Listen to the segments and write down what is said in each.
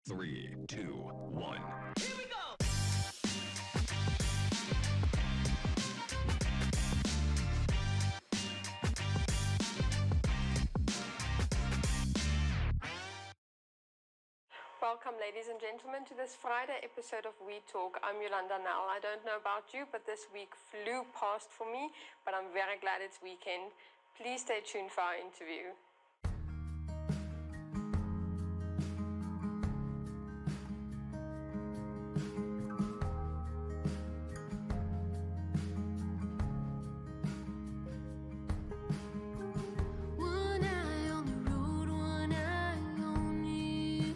3, 2, 1. Here we go! Welcome, ladies and gentlemen, to this Friday episode of We Talk. I'm Yolanda Nell. I don't know about you, but this week flew past for me, but I'm very glad it's weekend. Please stay tuned for our interview. One eye on the road, one eye on you.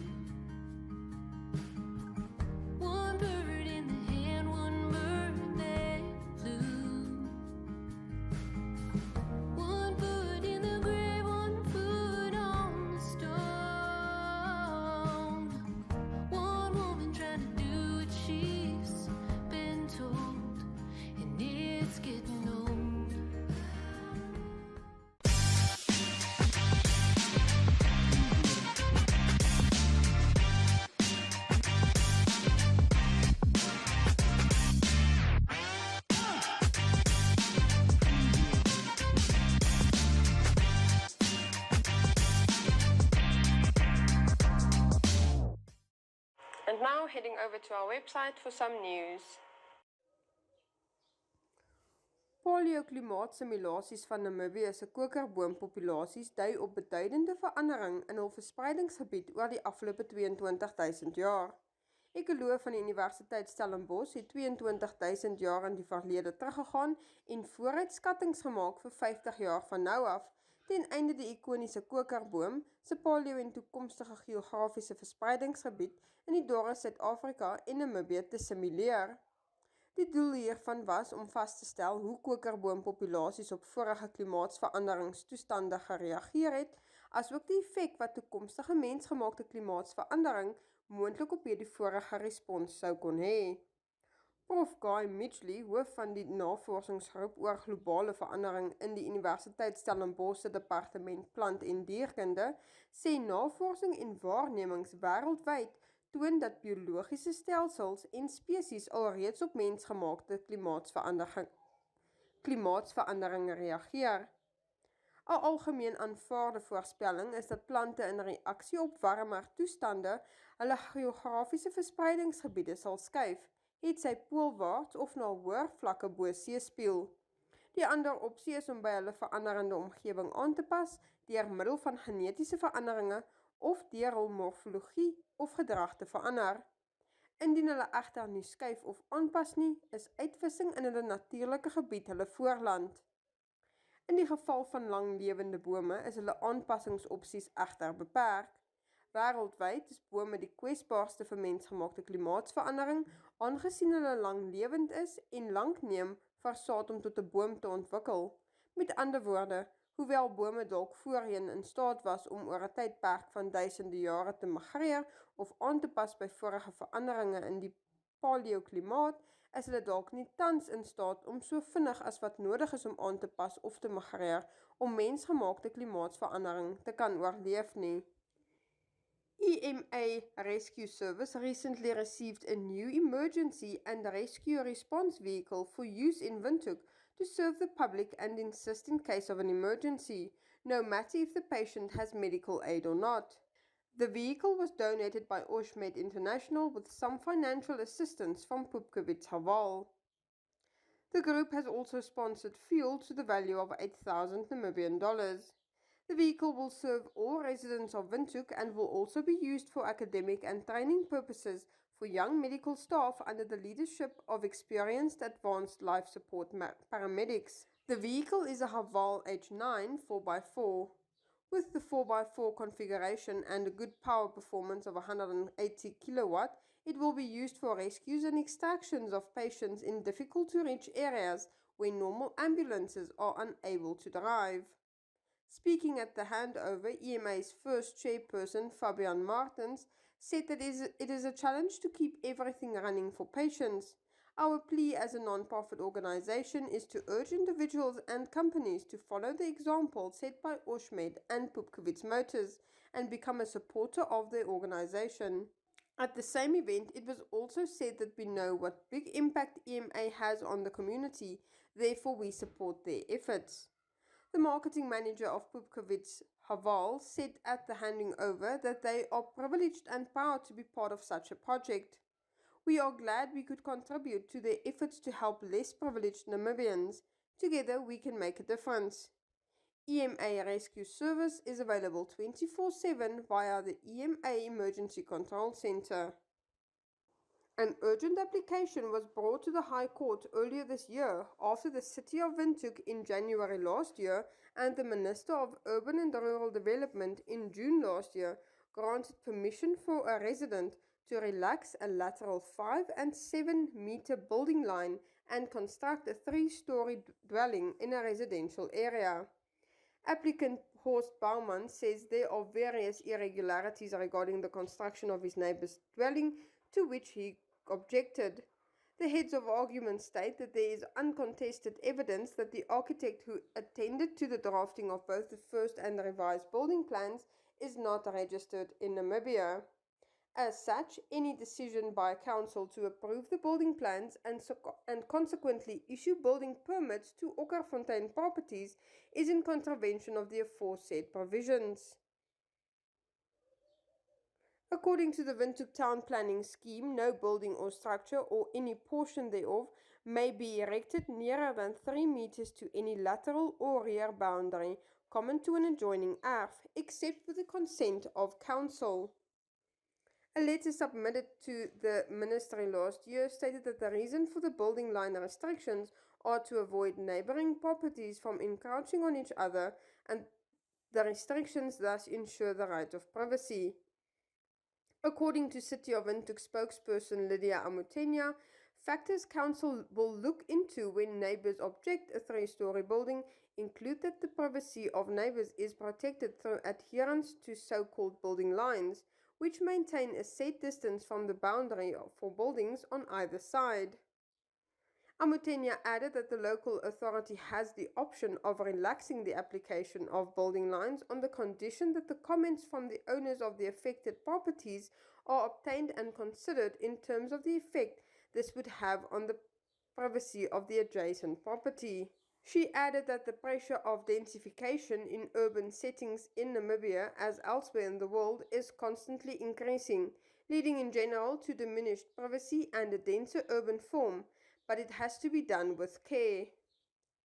One bird in the hand, one bird that flew. One foot in the grave, one foot on the stone. One woman trying to do what she's been told, and it's getting old. And now heading over to our website for some news. Paleoklimaatsimulasies van Namibië se kokerboompopulasies dui op beduidende verandering in hul verspreidingsgebied oor die afgelope 22.000 jaar. Ekoloë van die Universiteit Stellenbosch het 22.000 jaar in die verlede teruggegaan en vooruitskattings gemaak vir 50 jaar van nou af, ten einde die ikoniese kokerboom se paleo en toekomstige geografiese verspreidingsgebied in die dorre Suid-Afrika en Namibië te simuleer. Die doel hiervan was om vas te stel hoe kokerboompopulasies op vorige klimaatsveranderingstoestande gereageer het, asook die effek wat toekomstige mensgemaakte klimaatsverandering moontlik op hierdie vorige respons sou kon hê. Prof. Guy Midgley, hoof van die navorsingsgroep oor globale verandering in die Universiteit Stellenbosch se Departement Plant- en Dierkunde, sê navorsing en waarnemings wêreldwyd toon dat biologiese stelsels en spesies alreeds op mensgemaakte klimaatsverandering reageer. 'n Algemeen aanvaarde voorspelling is dat plante in reaksie op warmer toestande hulle geografiese verspreidingsgebiede sal skuif, het sy poolwaarts of na hoër vlakke bo seespieël. Die ander opsie is om by hulle veranderende omgewing aan te pas deur middel van genetiese veranderinge of deur hul morfologie of gedrag te verander. Indien hulle egter nie skuif of aanpas nie, is uitvissing in hulle natuurlike gebied hulle voorland. In die geval van langlewende bome is hulle aanpassingsopsies egter beperk. Wêreldwyd is bome die kwesbaarste vir mensgemaakte klimaatsverandering, aangesien hulle langlewend is en lank neem vir saad om tot 'n boom te ontwikkel. Met ander woorde, hoewel bome dalk voorheen in staat was om oor 'n tydperk van duisende jare te migreer of aan te pas by vorige veranderinge in die paleoklimaat, is hulle dalk nie tans in staat om so vinnig as wat nodig is om aan te pas of te migreer om mensgemaakte klimaatsverandering te kan oorleef nie. EMA Rescue Service recently received a new emergency and rescue response vehicle for use in Windhoek to serve the public and assist in case of an emergency, no matter if the patient has medical aid or not. The vehicle was donated by Oshmed International with some financial assistance from Pupkewitz Haval. The group has also sponsored fuel to the value of 8,000 Namibian dollars. The vehicle will serve all residents of Windhoek and will also be used for academic and training purposes for young medical staff under the leadership of experienced advanced life support paramedics. The vehicle is a Haval H9 4x4. With the 4x4 configuration and a good power performance of 180 kilowatt, it will be used for rescues and extractions of patients in difficult-to-reach areas where normal ambulances are unable to drive. Speaking at the handover, EMA's first chairperson, Fabian Martens, said that it is a challenge to keep everything running for patients. Our plea as a non-profit organization is to urge individuals and companies to follow the example set by Oshmed and Pupkewitz Motors and become a supporter of their organization. At the same event, it was also said that we know what big impact EMA has on the community, therefore we support their efforts. The marketing manager of Pupkewitz Haval said at the handing over that they are privileged and proud to be part of such a project. We are glad we could contribute to their efforts to help less privileged Namibians. Together we can make a difference. EMA Rescue Service is available 24/7 via the EMA Emergency Control Center. An urgent application was brought to the High Court earlier this year after the City of Windhoek in January last year and the Minister of Urban and Rural Development in June last year granted permission for a resident to relax a lateral 5 and 7 meter building line and construct a 3-story dwelling in a residential area. Applicant Horst Baumann says there are various irregularities regarding the construction of his neighbor's dwelling, to which he objected. The heads of argument state that there is uncontested evidence that the architect who attended to the drafting of both the first and the revised building plans is not registered in Namibia. As such, any decision by council to approve the building plans and consequently issue building permits to Okkerfontein properties is in contravention of the aforesaid provisions. According to the Windhoek Town Planning Scheme, no building or structure or any portion thereof may be erected nearer than 3 meters to any lateral or rear boundary common to an adjoining erf, except with the consent of council. A letter submitted to the ministry last year stated that the reason for the building line restrictions are to avoid neighboring properties from encroaching on each other, and the restrictions thus ensure the right of privacy. According to City of Windhoek spokesperson Lydia Amutenya, factors council will look into when neighbours object a 3-story building include that the privacy of neighbours is protected through adherence to so-called building lines, which maintain a set distance from the boundary for buildings on either side. Amutenya added that the local authority has the option of relaxing the application of building lines on the condition that the comments from the owners of the affected properties are obtained and considered in terms of the effect this would have on the privacy of the adjacent property. She added that the pressure of densification in urban settings in Namibia, as elsewhere in the world, is constantly increasing, leading in general to diminished privacy and a denser urban form, but it has to be done with care.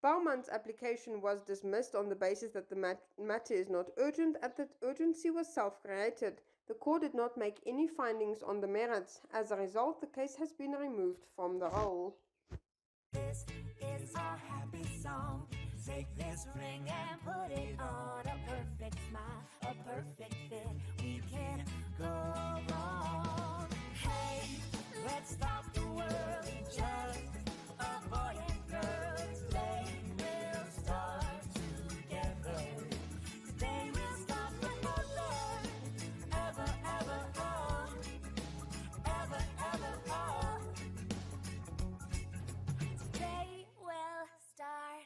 Baumann's application was dismissed on the basis that the matter is not urgent and that urgency was self-created. The court did not make any findings on the merits. As a result, the case has been removed from the roll. This is our happy song. Take this ring and put it on a perfect smile, a perfect fit. We can't go wrong. Hey, let's stop the world. Just a boy and girl. Today we'll start together. Today we'll start forever. Ever, ever, oh. Ever, ever, oh. Today we'll start.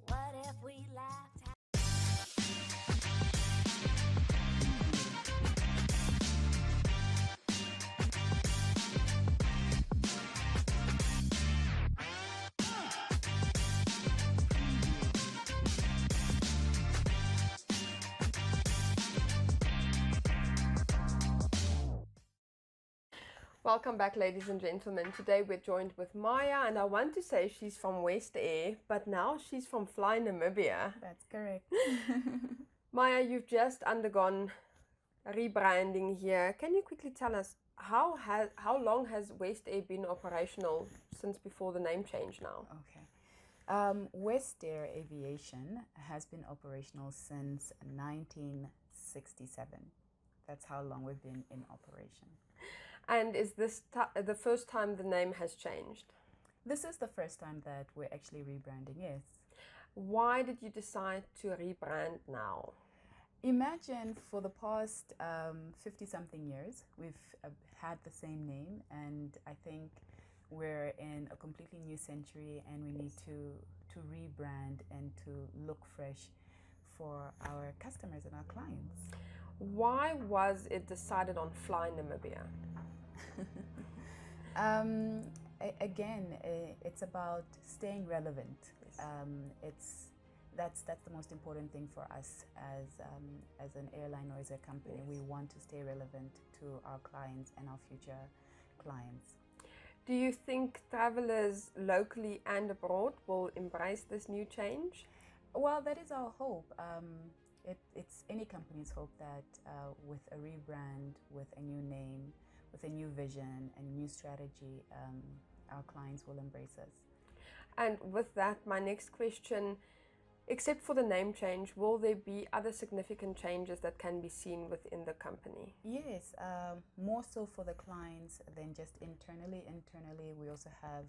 What if we laughed? Welcome back, ladies and gentlemen. Today we're joined with Maya, and I want to say she's from West Air, but now she's from Fly Namibia. That's correct. Maya, you've just undergone rebranding here. Can you quickly tell us how long has West Air been operational since before the name change now? Okay. West Air Aviation has been operational since 1967. That's how long we've been in operation. And is this the first time the name has changed? This is the first time that we're actually rebranding, yes. Why did you decide to rebrand now? Imagine for the past 50-something years, we've had the same name, and I think we're in a completely new century and we need to rebrand and to look fresh for our customers and our clients. Why was it decided on Fly Namibia? It's about staying relevant. That's the most important thing for us as an airline or as a company. Yes. We want to stay relevant to our clients and our future clients. Do you think travelers locally and abroad will embrace this new change? Well, that is our hope. It's any company's hope that with a rebrand, with a new name, with a new vision and new strategy, our clients will embrace us. And with that, my next question, except for the name change, will there be other significant changes that can be seen within the company? Yes, more so for the clients than just internally. Internally, we also have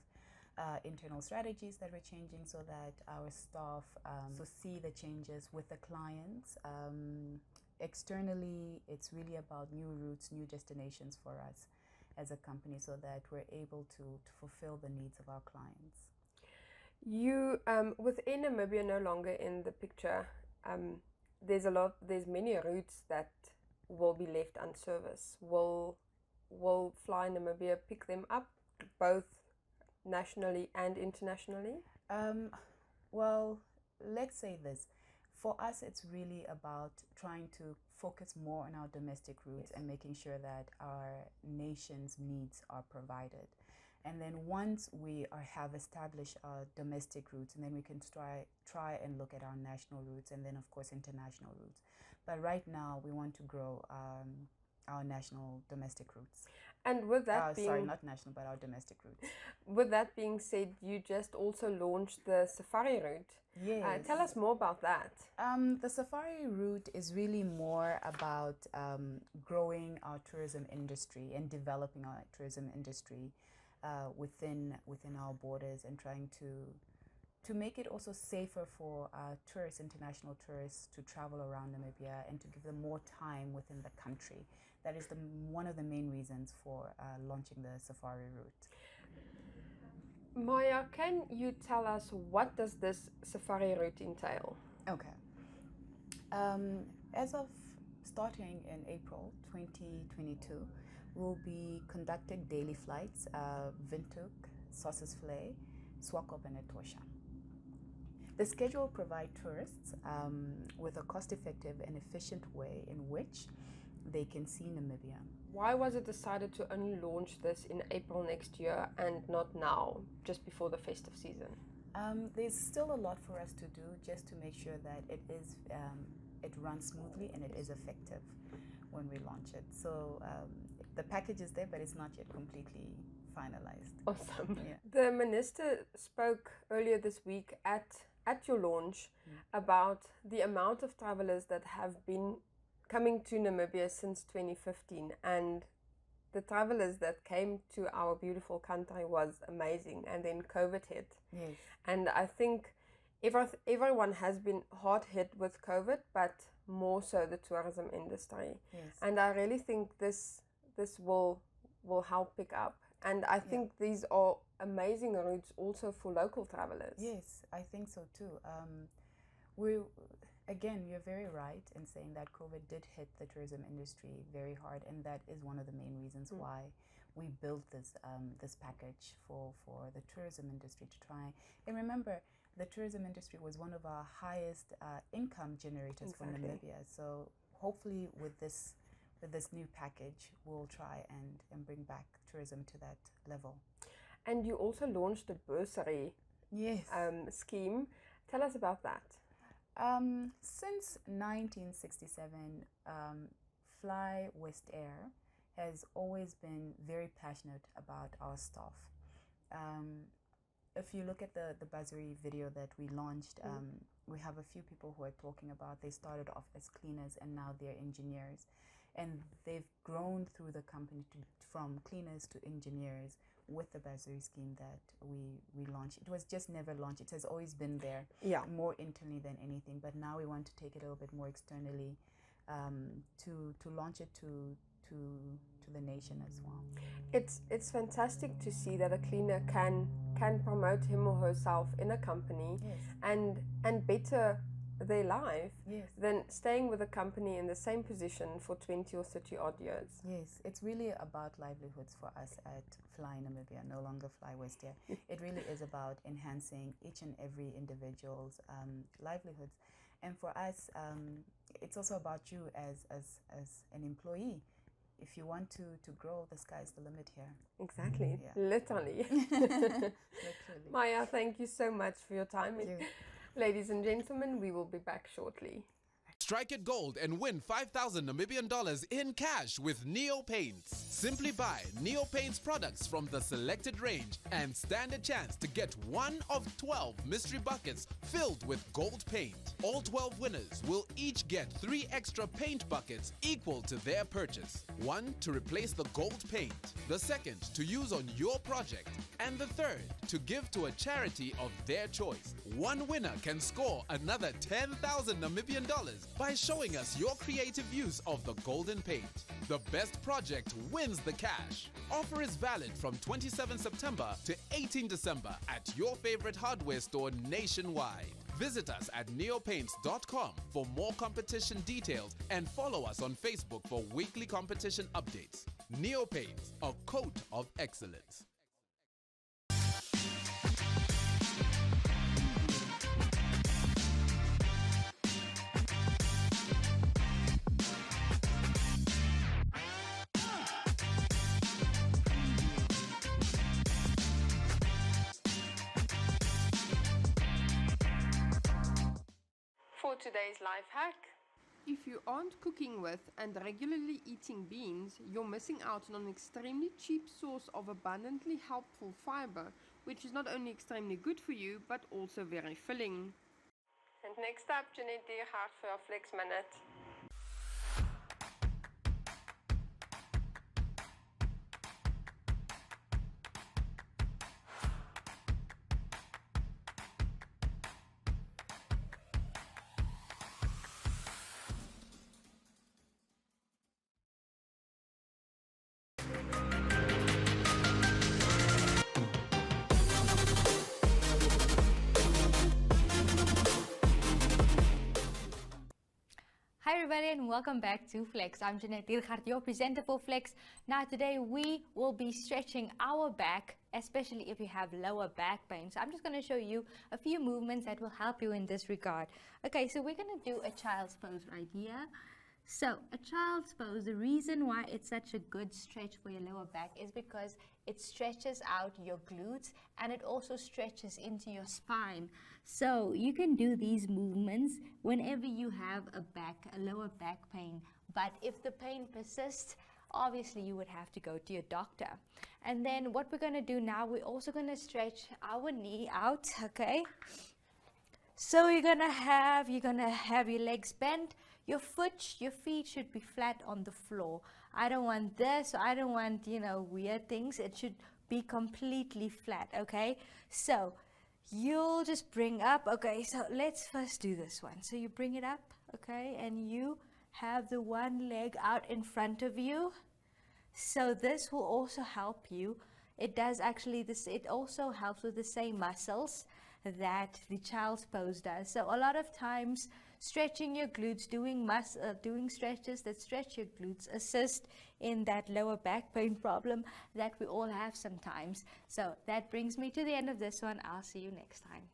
internal strategies that we're changing so that our staff see the changes with the clients. Externally, it's really about new routes, new destinations for us as a company so that we're able to fulfill the needs of our clients. You, with Air Namibia no longer in the picture, there's many routes that will be left unserviced. Will Fly Namibia pick them up, both nationally and internationally? Well, let's say this. For us, it's really about trying to focus more on our domestic routes and making sure that our nation's needs are provided. And then once we have established our domestic routes, and then we can try and look at our national routes and then, of course, international routes. But right now, we want to grow our national domestic routes. And with that sorry, not national, but our domestic routes. With that being said, you just also launched the safari route. Yes. Tell us more about that. The safari route is really more about growing our tourism industry and developing our tourism industry within our borders and trying to make it also safer for tourists, international tourists, to travel around Namibia and to give them more time within the country. That is one of the main reasons for launching the safari route. Maya, can you tell us what does this safari route entail? Okay. As of starting in April 2022, we'll be conducting daily flights, Windhoek, Sossusvlei, Swakop and Etosha. The schedule will provide tourists with a cost-effective and efficient way in which they can see Namibia. Why was it decided to only launch this in April next year and not now, just before the festive season? There's still a lot for us to do just to make sure that it runs smoothly and it is effective when we launch it. So the package is there, but it's not yet completely finalized. Awesome. Yeah. The minister spoke earlier this week at your launch about the amount of travelers that have been coming to Namibia since 2015, and the travelers that came to our beautiful country was amazing, and then COVID hit. Yes. And I think everyone has been hard hit with COVID, but more so the tourism industry. Yes. And I really think this will help pick up. And I think these are amazing routes also for local travelers. Yes, I think so too. You're very right in saying that COVID did hit the tourism industry very hard, and that is one of the main reasons why we built this package for the tourism industry to try. And remember, the tourism industry was one of our highest income generators for Namibia. So hopefully with this new package, we'll try and bring back tourism to that level. And you also launched a bursary scheme. Tell us about that. Since 1967, Fly West Air has always been very passionate about our staff. If you look at the bursary video that we launched, we have a few people who are talking about they started off as cleaners and now they're engineers. And they've grown through the company from cleaners to engineers with the bursary scheme that we launched. It was just never launched. It has always been there, more internally than anything. But now we want to take it a little bit more externally to launch it to the nation as well. It's fantastic to see that a cleaner can promote him or herself in a company and better their life Yes. than staying with a company in the same position for 20 or 30 odd years. Yes, it's really about livelihoods for us at Fly Namibia, no longer Fly West here. It really is about enhancing each and every individual's livelihoods. And for us, it's also about you as an employee. If you want to grow, the sky's the limit here. Exactly, Yeah. literally. Literally. Maya, thank you so much for your time. Thank you. Ladies and gentlemen, we will be back shortly. Strike it gold and win 5,000 Namibian dollars in cash with Neo Paints. Simply buy Neo Paints products from the selected range and stand a chance to get one of 12 mystery buckets filled with gold paint. All 12 winners will each get 3 extra paint buckets equal to their purchase. One to replace the gold paint, the second to use on your project, and the third to give to a charity of their choice. One winner can score another 10,000 Namibian dollars by showing us your creative use of the golden paint. The best project wins the cash. Offer is valid from 27 September to 18 December at your favorite hardware store nationwide. Visit us at neopaints.com for more competition details and follow us on Facebook for weekly competition updates. Neopaints, a coat of excellence. For today's life hack, if you aren't cooking with and regularly eating beans, you're missing out on an extremely cheap source of abundantly helpful fiber, which is not only extremely good for you, but also very filling. And next up, Jeanette Diergaard for our Flex Minute. Hi everybody and welcome back to Flex. I'm Jeanette Diergaard, your presenter for Flex. Now today we will be stretching our back, especially if you have lower back pain. So I'm just going to show you a few movements that will help you in this regard. Okay, so we're going to do a child's pose right here. So a child's pose, the reason why it's such a good stretch for your lower back is because it stretches out your glutes and it also stretches into your spine. So you can do these movements whenever you have a lower back pain. But if the pain persists, obviously you would have to go to your doctor. And then what we're going to do now, we're also going to stretch our knee out, okay? So you're gonna have your legs bent. Your feet should be flat on the floor. I don't want this, I don't want, weird things. It should be completely flat, okay? So you'll just bring up, okay, so let's first do this one. So you bring it up, okay, and you have the one leg out in front of you. So this will also help you. It does actually this, it also helps with the same muscles that the child's pose does. So a lot of times stretching your glutes, doing stretches that stretch your glutes assist in that lower back pain problem that we all have sometimes. So that brings me to the end of this one. I'll see you next time.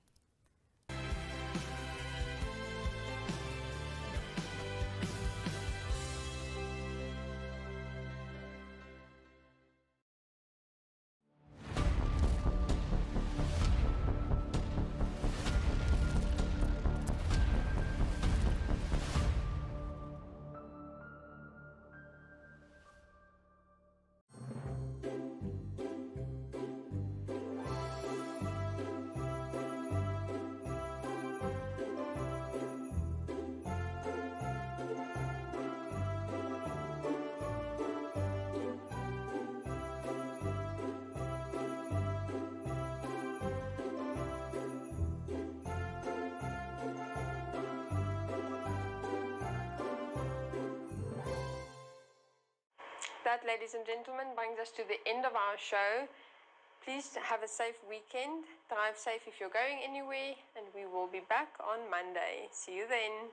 That, ladies and gentlemen, brings us to the end of our show. Please have a safe weekend. Drive safe if you're going anywhere, and we will be back on Monday. See you then.